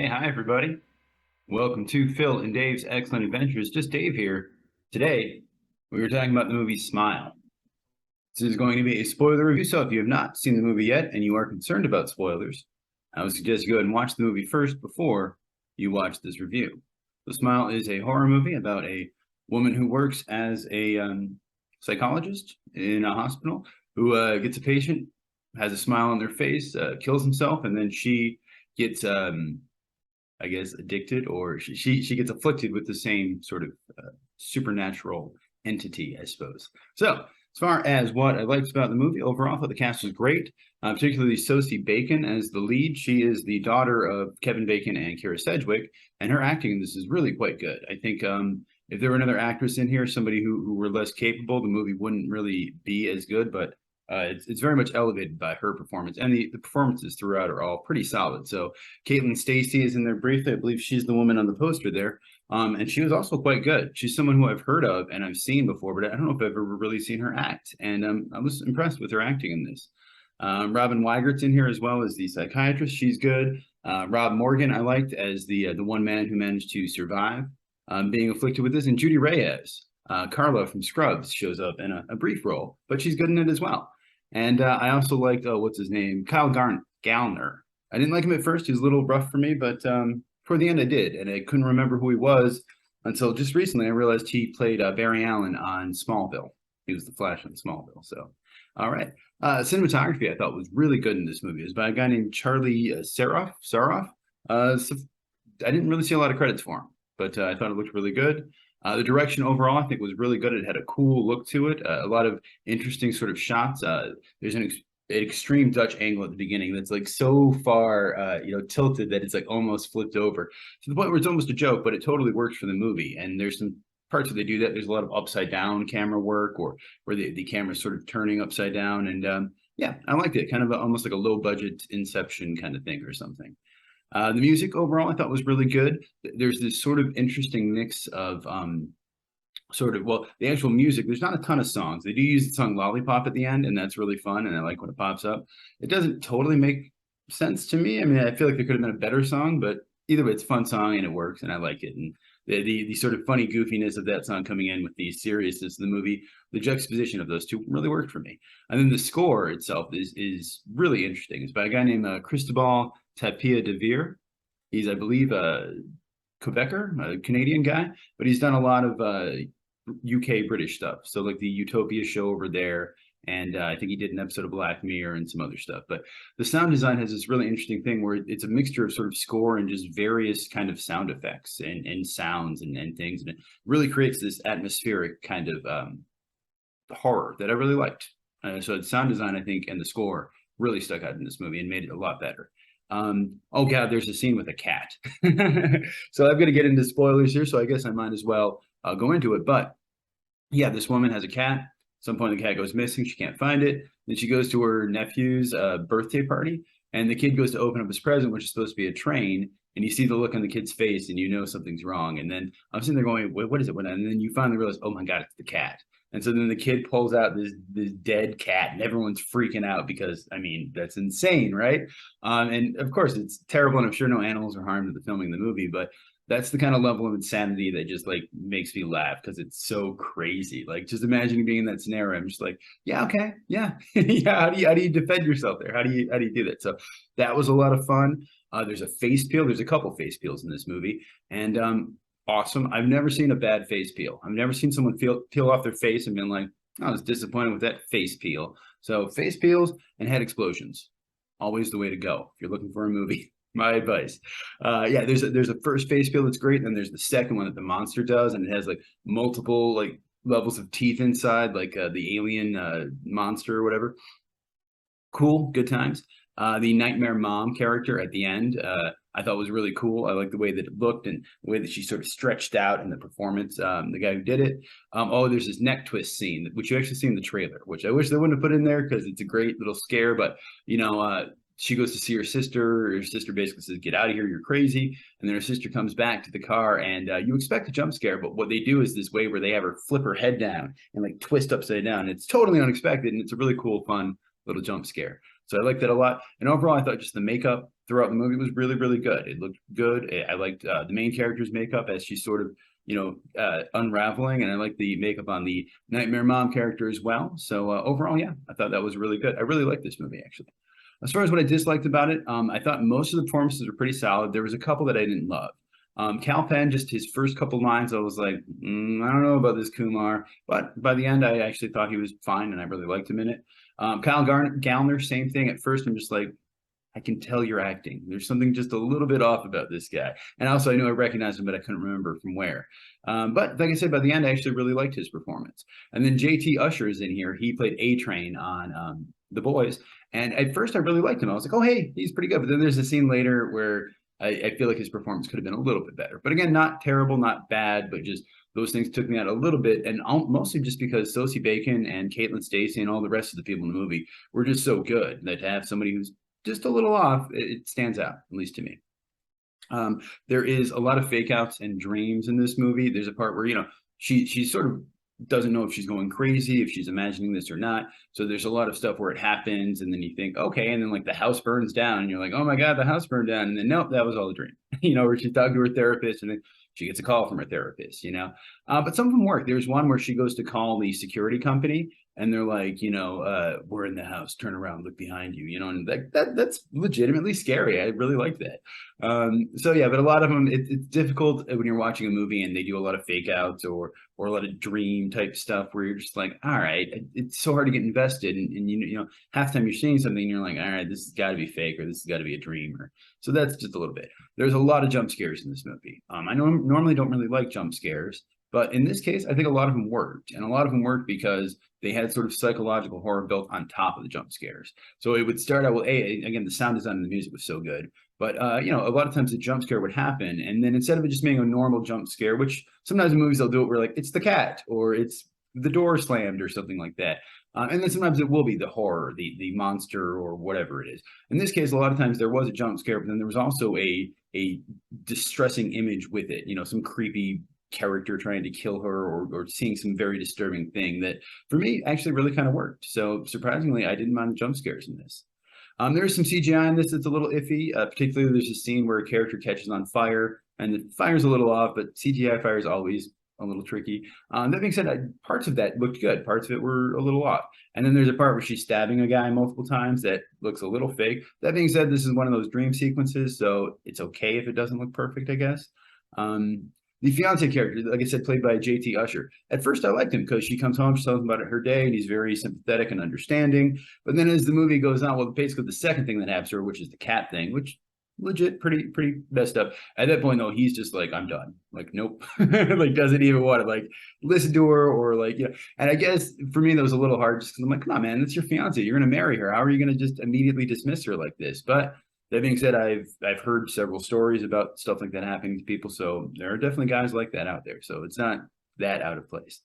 Hi everybody. Welcome to Phil and Dave's Excellent Adventures. Just Dave here. Today, we were talking about the movie Smile. This is going to be a spoiler review, so if you have not seen the movie yet and you are concerned about spoilers, I would suggest you go ahead and watch the movie first before you watch this review. So Smile is a horror movie about a woman who works as a psychologist in a hospital who gets a patient, has a smile on their face, kills himself, and then she gets I guess addicted, or she gets afflicted with the same sort of supernatural entity, I suppose. So as far as what I liked about the movie overall, I thought the cast was great, particularly Sosie Bacon as the lead. She is the daughter of Kevin Bacon and Kira Sedgwick, and her acting in this is really quite good. I think if there were another actress in here, somebody who were less capable, the movie wouldn't really be as good, but it's very much elevated by her performance, and the performances throughout are all pretty solid. So Stasey is in there briefly. I believe she's the woman on the poster there, and she was also quite good. She's someone who I've heard of and I've seen before, but I don't know if I've ever really seen her act, and I was impressed with her acting in this. Robin Weigert's in here as well as the psychiatrist. She's good. Rob Morgan I liked as the one man who managed to survive being afflicted with this, and Judy Reyes. Carla from Scrubs shows up in a brief role, but she's good in it as well. And I also liked, what's his name? Gallner. I didn't like him at first. He was a little rough for me, but toward the end I did. And I couldn't remember who he was until just recently I realized he played Barry Allen on Smallville. He was the Flash on Smallville. So, all right. Cinematography I thought was really good in this movie. It was by a guy named Charlie Saroff. So I didn't really see a lot of credits for him, but I thought it looked really good. The direction overall, I think, was really good. It had a cool look to it, a lot of interesting sort of shots. There's an extreme Dutch angle at the beginning that's like so far, tilted that it's like almost flipped over to the point where it's almost a joke, but it totally works for the movie. And there's some parts where they do that. There's a lot of upside down camera work, or where the camera's sort of turning upside down. And yeah, I liked it. Kind of almost like a low budget Inception kind of thing or something. The music overall I thought was really good. There's this sort of interesting mix of the actual music. There's not a ton of songs. They do use the song Lollipop at the end, and that's really fun, and I like when it pops up. It doesn't totally make sense to me. I mean, I feel like there could have been a better song, but either way, it's a fun song and it works, and I like it. And the sort of funny goofiness of that song coming in with the seriousness of the movie, the juxtaposition of those two really worked for me. And then the score itself is really interesting. It's by a guy named Cristobal Tapia de Veer. He's, I believe, a Quebecer, a Canadian guy, but he's done a lot of UK British stuff. So like the Utopia show over there, and I think he did an episode of Black Mirror and some other stuff. But the sound design has this really interesting thing where it's a mixture of sort of score and just various kind of sound effects and sounds and things, and it really creates this atmospheric kind of horror that I really liked. So the sound design, I think, and the score really stuck out in this movie and made it a lot better. Oh god, there's a scene with a cat. So I'm going to get into spoilers here, so I guess I might as well go into it. But yeah, this woman has a cat. At some point the cat goes missing, she can't find it. Then she goes to her nephew's birthday party, and the kid goes to open up his present, which is supposed to be a train, and you see the look on the kid's face and you know something's wrong. And then I'm sitting there going, what is it? And then you finally realize, oh my god, it's the cat. And so then the kid pulls out this dead cat, and everyone's freaking out because, I mean, that's insane, right? And of course, it's terrible, and I'm sure no animals are harmed in the filming of the movie, but that's the kind of level of insanity that just like makes me laugh because it's so crazy. Like, just imagining being in that scenario, I'm just like, yeah, okay, yeah, yeah. How do you defend yourself there? How do you do that? So that was a lot of fun. There's a face peel. There's a couple face peels in this movie, and awesome. I've never seen a bad face peel. I've never seen someone peel off their face and been like, I was disappointed with that face peel. So face peels and head explosions, always the way to go if you're looking for a movie. My advice. Yeah, there's a first face peel that's great, and then there's the second one that the monster does, and it has like multiple like levels of teeth inside, like the alien monster or whatever. Cool, good times. The Nightmare Mom character at the end, I thought was really cool. I like the way that it looked and the way that she sort of stretched out in the performance. The guy who did it. There's this neck twist scene, which you actually see in the trailer, which I wish they wouldn't have put in there because it's a great little scare. But she goes to see her sister. Her sister basically says, "Get out of here, you're crazy." And then her sister comes back to the car, and you expect a jump scare, but what they do is this way where they have her flip her head down and like twist upside down. It's totally unexpected, and it's a really cool, fun little jump scare. So I liked that a lot. And overall, I thought just the makeup throughout the movie was really, really good. It looked good. I liked the main character's makeup as she's sort of, unraveling, and I like the makeup on the Nightmare Mom character as well. So overall, yeah, I thought that was really good. I really liked this movie, actually. As far as what I disliked about it, I thought most of the performances were pretty solid. There was a couple that I didn't love. Cal Penn, just his first couple lines, I was like, I don't know about this Kumar. But by the end, I actually thought he was fine, and I really liked him in it. Gallner, same thing. At first, I'm just like, I can tell you're acting. There's something just a little bit off about this guy. And also, I knew I recognized him, but I couldn't remember from where. But like I said, by the end, I actually really liked his performance. And then JT Usher is in here. He played A-Train on The Boys. And at first, I really liked him. I was like, oh, hey, he's pretty good. But then there's a scene later where I feel like his performance could have been a little bit better. But again, not terrible, not bad, but just those things took me out a little bit. And mostly just because Sosie Bacon and Stasey and all the rest of the people in the movie were just so good that to have somebody who's just a little off, it stands out, at least to me. There is a lot of fake outs and dreams in this movie. There's a part where, she sort of doesn't know if she's going crazy, if she's imagining this or not. So there's a lot of stuff where it happens, and then you think, okay, and then like the house burns down, and you're like, oh my God, the house burned down. And then nope, that was all a dream. Where she's talking to her therapist, and then she gets a call from her therapist, But some of them work. There's one where she goes to call the security company, and they're like, we're in the house, turn around, look behind you, and that's legitimately scary. I really like that. So yeah, but a lot of them, it's difficult when you're watching a movie and they do a lot of fake outs or a lot of dream type stuff where you're just like, all right, it's so hard to get invested. And half the time you're seeing something and you're like, all right, this has got to be fake, or this has got to be a dream. So that's just a little bit. There's a lot of jump scares in this movie. I normally don't really like jump scares, but in this case, I think a lot of them worked. And a lot of them worked because they had sort of psychological horror built on top of the jump scares. So it would start out with, again, the sound design and the music was so good. But, a lot of times the jump scare would happen. And then instead of it just being a normal jump scare, which sometimes in movies they'll do it where like, it's the cat or it's the door slammed or something like that. And then sometimes it will be the horror, the monster or whatever it is. In this case, a lot of times there was a jump scare, but then there was also a distressing image with it, some creepy character trying to kill her or seeing some very disturbing thing that for me actually really kind of worked. So surprisingly, I didn't mind jump scares in this. There's some CGI in this that's a little iffy. Particularly there's a scene where a character catches on fire and the fire's a little off, but CGI fire is always a little tricky. That being said, parts of that looked good. Parts of it were a little off. And then there's a part where she's stabbing a guy multiple times that looks a little fake. That being said, this is one of those dream sequences, so it's okay if it doesn't look perfect, I guess. The fiance character, like I said, played by JT Usher. At first, I liked him because she comes home, she tells him about her day, and he's very sympathetic and understanding. But then as the movie goes on, well, basically the second thing that happens to her, which is the cat thing, which legit pretty messed up. At that point, though, he's just like, I'm done. Like, nope. Like, doesn't even want to, like, listen to her or, like, And I guess for me, that was a little hard just because I'm like, come on, man, that's your fiance. You're going to marry her. How are you going to just immediately dismiss her like this? But that being said, I've heard several stories about stuff like that happening to people. So there are definitely guys like that out there. So it's not that out of place.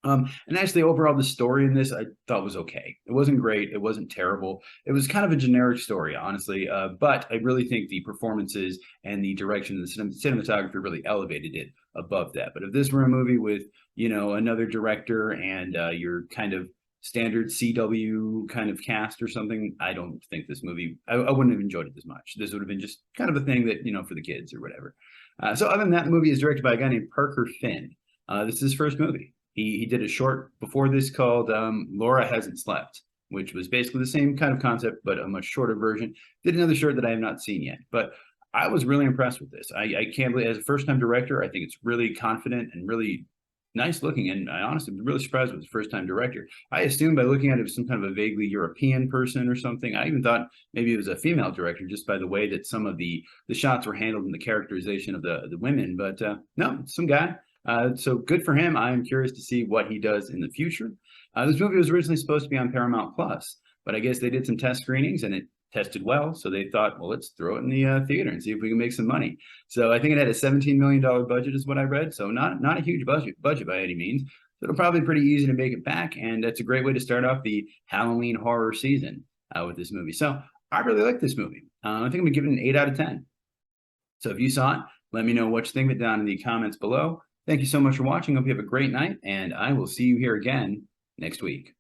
And actually, overall, the story in this I thought was okay. It wasn't great. It wasn't terrible. It was kind of a generic story, honestly. But I really think the performances and the direction of the cinematography really elevated it above that. But if this were a movie with, another director and your kind of standard CW kind of cast or something, I don't think this movie, I wouldn't have enjoyed it as much. This would have been just kind of a thing that, for the kids or whatever. So other than that, the movie is directed by a guy named Parker Finn. This is his first movie. He did a short before this called Laura Hasn't Slept, which was basically the same kind of concept, but a much shorter version. Did another short that I have not seen yet, but I was really impressed with this. I can't believe, as a first-time director, I think it's really confident and really nice looking, and I honestly was really surprised with the first-time director. I assumed by looking at it was some kind of a vaguely European person or something. I even thought maybe it was a female director just by the way that some of the shots were handled in the characterization of the women, but no, it's some guy. So good for him. I am curious to see what he does in the future. This movie was originally supposed to be on Paramount Plus, but I guess they did some test screenings and it tested well. So they thought, well, let's throw it in the theater and see if we can make some money. So I think it had a $17 million budget is what I read. So not a huge budget by any means. So it'll probably be pretty easy to make it back. And that's a great way to start off the Halloween horror season with this movie. So I really like this movie. I think I'm gonna give it an 8 out of 10. So if you saw it, let me know what you think of it down in the comments below. Thank you so much for watching. Hope you have a great night, and I will see you here again next week.